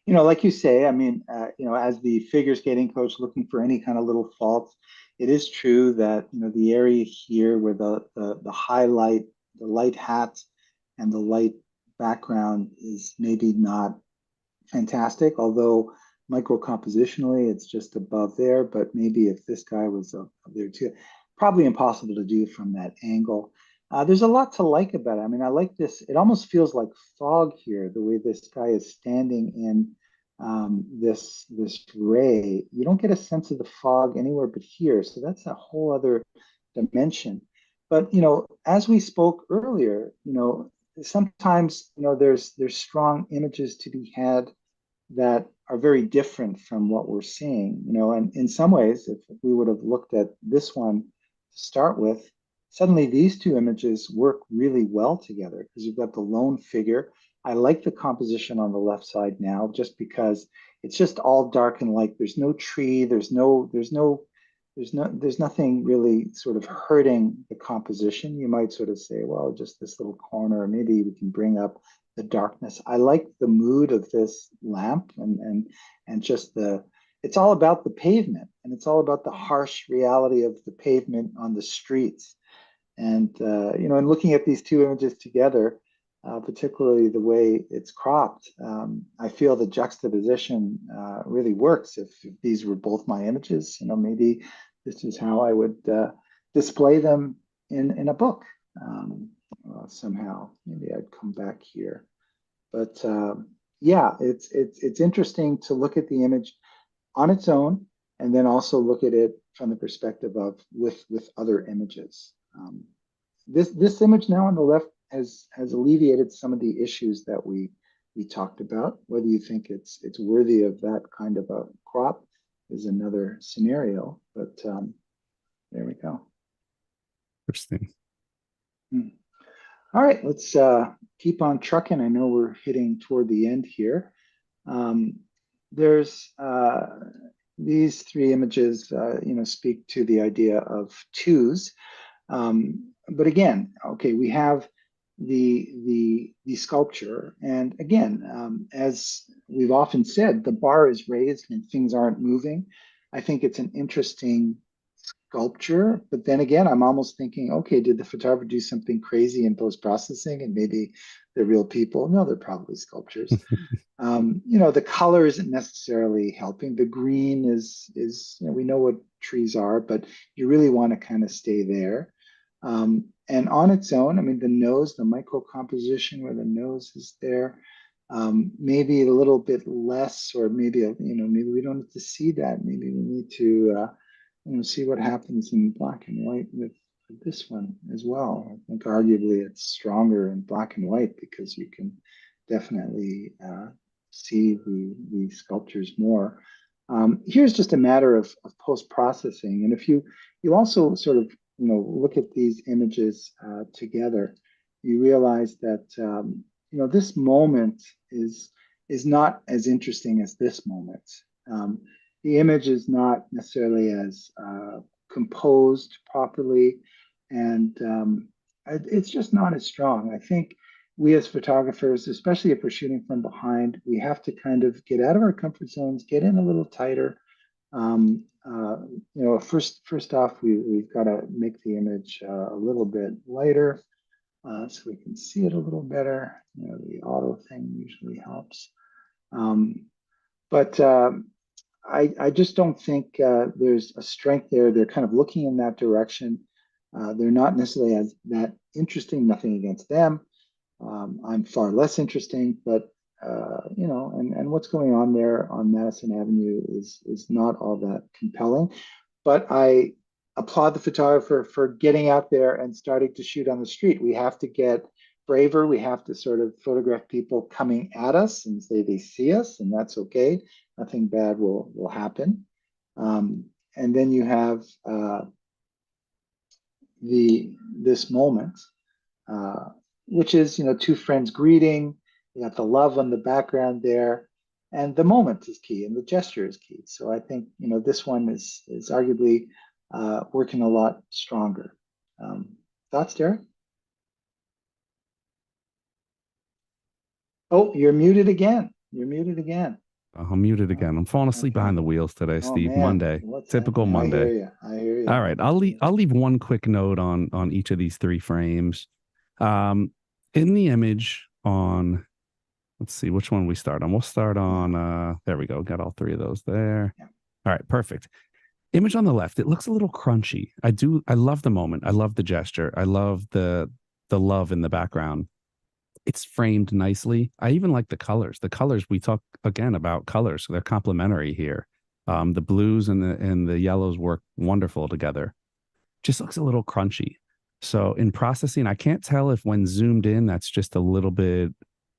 Like you say, I mean, as the figure skating coach looking for any kind of little faults, it is true that, the area here where the highlight, the light hat and the light background is maybe not fantastic, although micro compositionally it's just above there. But maybe if this guy was up there too, probably impossible to do from that angle. There's a lot to like about it. I mean, I like this. It almost feels like fog here, the way this guy is standing in this ray. You don't get a sense of the fog anywhere but here. So that's a whole other dimension. But as we spoke earlier, sometimes there's strong images to be had that are very different from what we're seeing, and in some ways, if we would have looked at this one to start with, suddenly these two images work really well together because you've got the lone figure. I like the composition on the left side now, just because it's just all dark and light. There's no tree, there's nothing really sort of hurting the composition. You might sort of say, well, just this little corner, maybe we can bring up the darkness. I like the mood of this lamp, and just it's all about the pavement, and it's all about the harsh reality of the pavement on the streets. And in looking at these two images together, particularly the way it's cropped, I feel the juxtaposition really works. If these were both my images, maybe this is how I would display them in a book. Somehow, maybe I'd come back here. But yeah, it's interesting to look at the image on its own, and then also look at it from the perspective of with other images. This image now on the left has alleviated some of the issues that we talked about. Whether you think it's worthy of that kind of a crop is another scenario. But there we go. Interesting. All right, let's keep on trucking. I know we're hitting toward the end here. There's these three images, speak to the idea of twos. But again, okay, we have the sculpture, and again, as we've often said, the bar is raised and things aren't moving. I think it's an interesting sculpture, but then again, I'm almost thinking, okay, did the photographer do something crazy in post-processing and maybe they're real people? No, they're probably sculptures. The color isn't necessarily helping. The green is we know what trees are, but you really want to kind of stay there. And on its own, I mean, the nose, the micro composition where the nose is there, maybe a little bit less, or maybe maybe we don't have to see that. Maybe we need to see what happens in black and white with this one as well. I think arguably it's stronger in black and white because you can definitely see the sculptures more. Here's just a matter of post-processing. And if you also sort of look at these images together, you realize that this moment is not as interesting as this moment. The image is not necessarily as composed properly, and it's just not as strong. I think we as photographers, especially if we're shooting from behind, we have to kind of get out of our comfort zones, get in a little tighter. First off, we've got to make the image a little bit lighter so we can see it a little better. The auto thing usually helps. But I just don't think there's a strength there. They're kind of looking in that direction. They're not necessarily as that interesting, nothing against them. I'm far less interesting, but and what's going on there on Madison Avenue is not all that compelling. But I applaud the photographer for getting out there and starting to shoot on the street. We have to get braver. We have to sort of photograph people coming at us and say they see us, and that's okay. Nothing bad will happen. And then you have this moment, which is two friends greeting. You got the love on the background there, and the moment is key, and the gesture is key. So I think this one is arguably working a lot stronger. Thoughts, Derek? Oh, you're muted again. You're muted again. I'm muted Oh, again. I'm falling asleep okay. behind the wheels today, Oh Steve. man, Monday. what's Typical happening? I hear Monday. you. I hear All you. right. I'll leave one quick note on each of these three frames. Um, in the image on, let's see which one we start on. We'll start Yeah. on there we go. Got all three of those there. Yeah. All right, perfect. Image on the left, it looks a little crunchy. I love the moment. I love the gesture. I love the love in the background. It's framed nicely. I even like the colors. The colors, we talk again about colors, so they're complementary here. The blues and the yellows work wonderful together. Just looks a little crunchy. So in processing, I can't tell if when zoomed in, that's just a little bit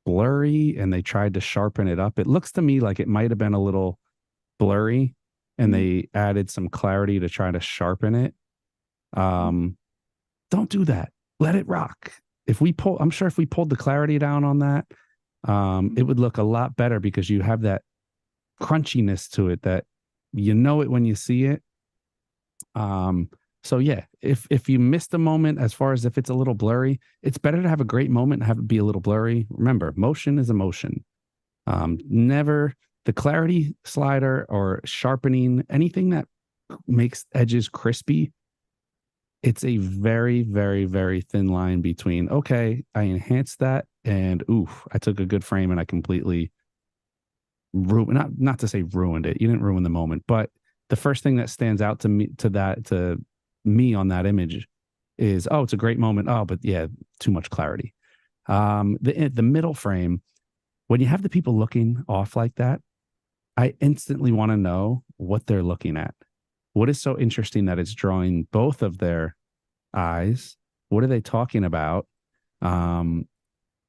blurry and they tried to sharpen it up. It looks to me like it might have been a little blurry and Mm. they added some clarity to try to sharpen it. Um, don't do that. Let it rock. If we pull, I'm sure if we pulled the clarity down on that, it would look a lot better because you have that crunchiness to it that you know it when you see it. Um, so yeah, if you missed a moment as far as if it's a little blurry, it's better to have a great moment and have it be a little blurry. Remember, motion is emotion. Never the clarity slider or sharpening, anything that makes edges crispy. It's a very, very, very thin line between, okay, I enhanced that and oof, I took a good frame and I completely ruined, not to say ruined it. You didn't ruin the moment, but the first thing that stands out to me on that image is, oh, it's a great moment. Oh, but yeah, too much clarity. The middle frame, when you have the people looking off like that, I instantly want to know what they're looking at. What is so interesting that it's drawing both of their eyes? What are they talking about? Um,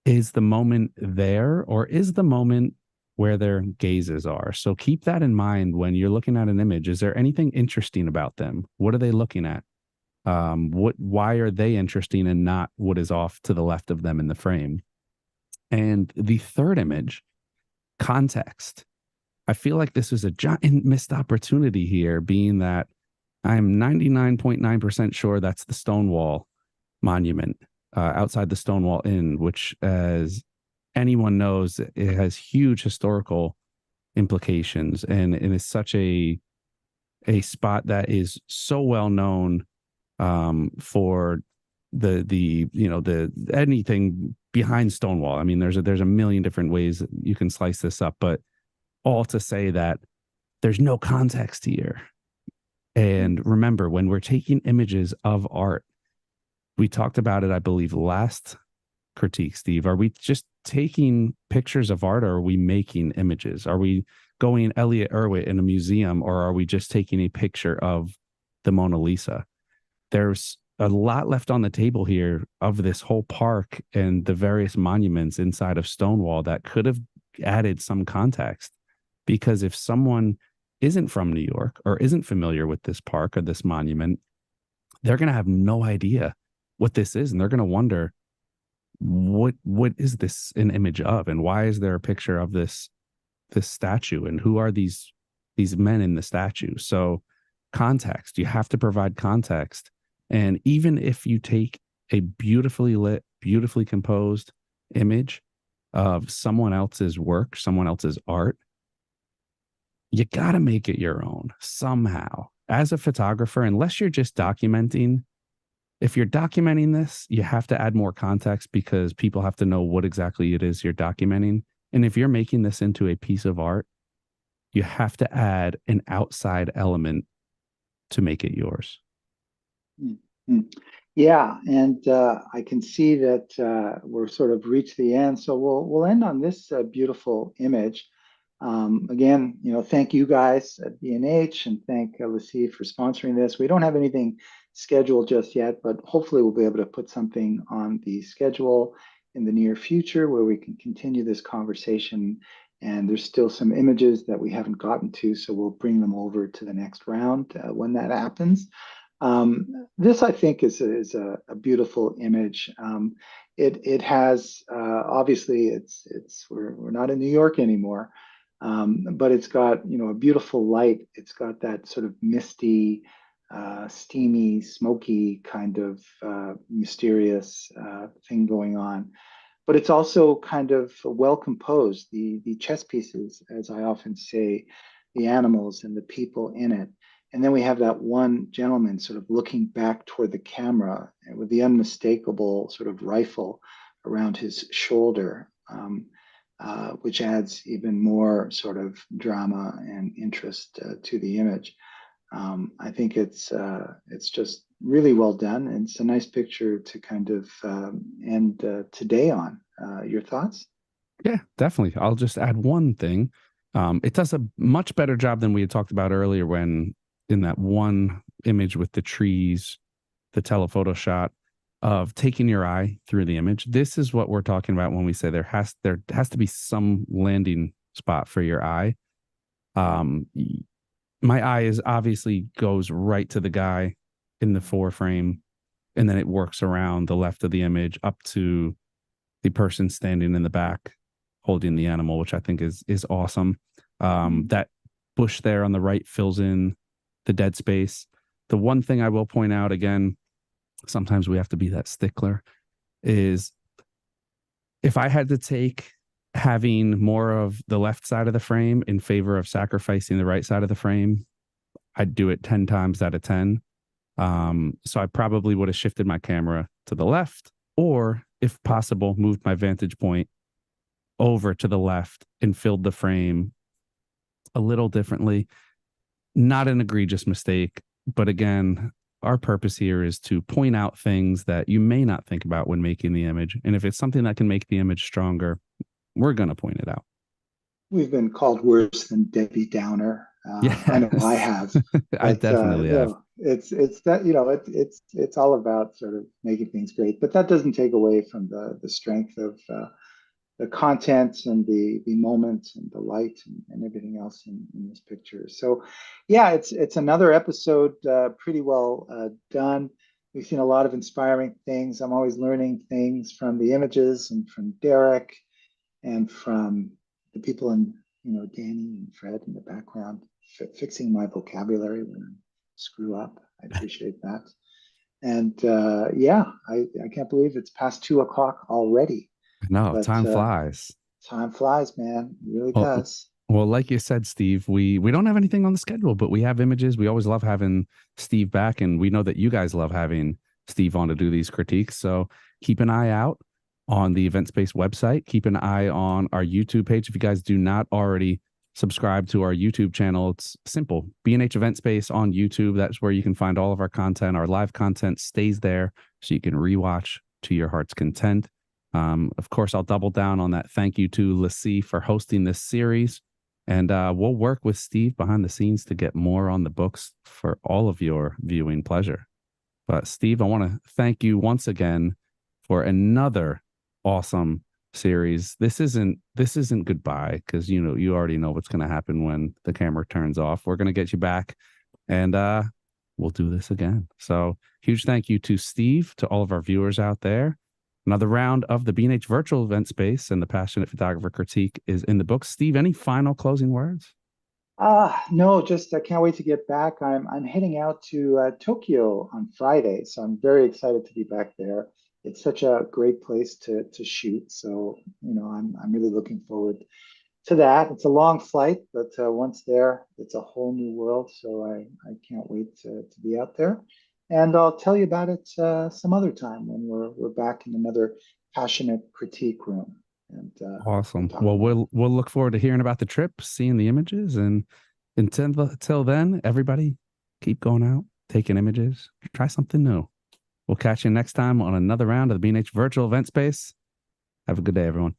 is the moment there or is the moment where their gazes are? So keep that in mind when you're looking at an image. Is there anything interesting about them? What are they looking at? Why are they interesting and not what is off to the left of them in the frame? And the third image, context. I feel like this is a giant missed opportunity here, being that I'm 99.9% sure that's the Stonewall monument outside the Stonewall Inn, which, as anyone knows, it has huge historical implications and is such a spot that is so well known for the anything behind Stonewall. I mean, there's a million different ways you can slice this up, but all to say that there's no context here. And remember, when we're taking images of art, we talked about it, I believe, last critique, Steve. Are we just taking pictures of art or are we making images? Are we going Elliot Erwitt in a museum or are we just taking a picture of the Mona Lisa? There's a lot left on the table here of this whole park and the various monuments inside of Stonewall that could have added some context. Because if someone isn't from New York or isn't familiar with this park or this monument, they're going to have no idea what this is. And they're going to wonder, what is this an image of? And why is there a picture of this statue? And who are these men in the statue? So context, you have to provide context. And even if you take a beautifully lit, beautifully composed image of someone else's work, someone else's art, you got to make it your own somehow. As a photographer, unless you're just documenting, if you're documenting this, you have to add more context because people have to know what exactly it is you're documenting. And if you're making this into a piece of art, you have to add an outside element to make it yours. Mhm. Yeah, and I can see that we're sort of reached the end, so we'll end on this beautiful image. Again, thank you guys at B&H and thank LaCie for sponsoring this. We don't have anything scheduled just yet, but hopefully we'll be able to put something on the schedule in the near future where we can continue this conversation. And there's still some images that we haven't gotten to, so we'll bring them over to the next round when that happens. This, I think, is a beautiful image. It has obviously we're not in New York anymore, but it's got a beautiful light. It's got that sort of misty, steamy, smoky kind of mysterious thing going on. but it's also kind of well composed. The chess pieces, as I often say, the animals and the people in it. And then we have that one gentleman sort of looking back toward the camera with the unmistakable sort of rifle around his shoulder, which adds even more sort of drama and interest to the image. I think it's just really well done, and it's a nice picture to kind of end today on. Your thoughts? Yeah, definitely. I'll just add one thing. It does a much better job than we had talked about earlier when in that one image with the trees, the telephoto shot of taking your eye through the image. This is what we're talking about when we say there has to be some landing spot for your eye. My eye is obviously goes right to the guy in the foreframe, and then it works around the left of the image up to the person standing in the back holding the animal, which I think is awesome. That bush there on the right fills in the dead space. The one thing I will point out again, sometimes we have to be that stickler, is if I had to take having more of the left side of the frame in favor of sacrificing the right side of the frame, I'd do it 10 times out of 10. So I probably would have shifted my camera to the left, or if possible, moved my vantage point over to the left and filled the frame a little differently. Not an egregious mistake, but again, our purpose here is to point out things that you may not think about when making the image. And if it's something that can make the image stronger, we're going to point it out. We've been called worse than Debbie Downer. Yes. I know I have. I But definitely have. it's that it's all about sort of making things great. But that doesn't take away from the strength of the content and the moments and the light and everything else in this picture. So, yeah, it's another episode, pretty well done. We've seen a lot of inspiring things. I'm always learning things from the images and from Derek and from the people in, Danny and Fred in the background, fixing my vocabulary when I screw up. I appreciate that. And yeah, I can't believe it's past 2 o'clock already. No, But time flies. time flies, man. It really Well, does. well, like you said, Steve, we don't have anything on the schedule, but we have images. We always love having Steve back, and we know that you guys love having Steve on to do these critiques. So keep an eye out on the Event Space website. Keep an eye on our YouTube page. If you guys do not already subscribe to our YouTube channel, it's simple. B&H Event Space on YouTube. That's where you can find all of our content. Our live content stays there so you can rewatch to your heart's content. Of course, I'll double down on that. Thank you to LaCie for hosting this series. And we'll work with Steve behind the scenes to get more on the books for all of your viewing pleasure. But Steve, I want to thank you once again for another awesome series. This isn't goodbye, because you already know what's going to happen when the camera turns off. We're going to get you back, and we'll do this again. So huge thank you to Steve, to all of our viewers out there. Another round of the B&H Virtual Event Space and the Passionate Photographer Critique is in the book. Steve, any final closing words? No, just I can't wait to get back. I'm heading out to Tokyo on Friday, so I'm very excited to be back there. It's such a great place to shoot, so I'm really looking forward to that. It's a long flight, but once there, it's a whole new world. So I can't wait to be out there. And I'll tell you about it some other time when we're back in another passionate critique room. And Awesome. we'll Well, we'll look forward to hearing about the trip, seeing the images, and until then, everybody keep going out, taking images, try something new. We'll catch you next time on another round of the B&H Virtual Event Space. Have a good day, everyone.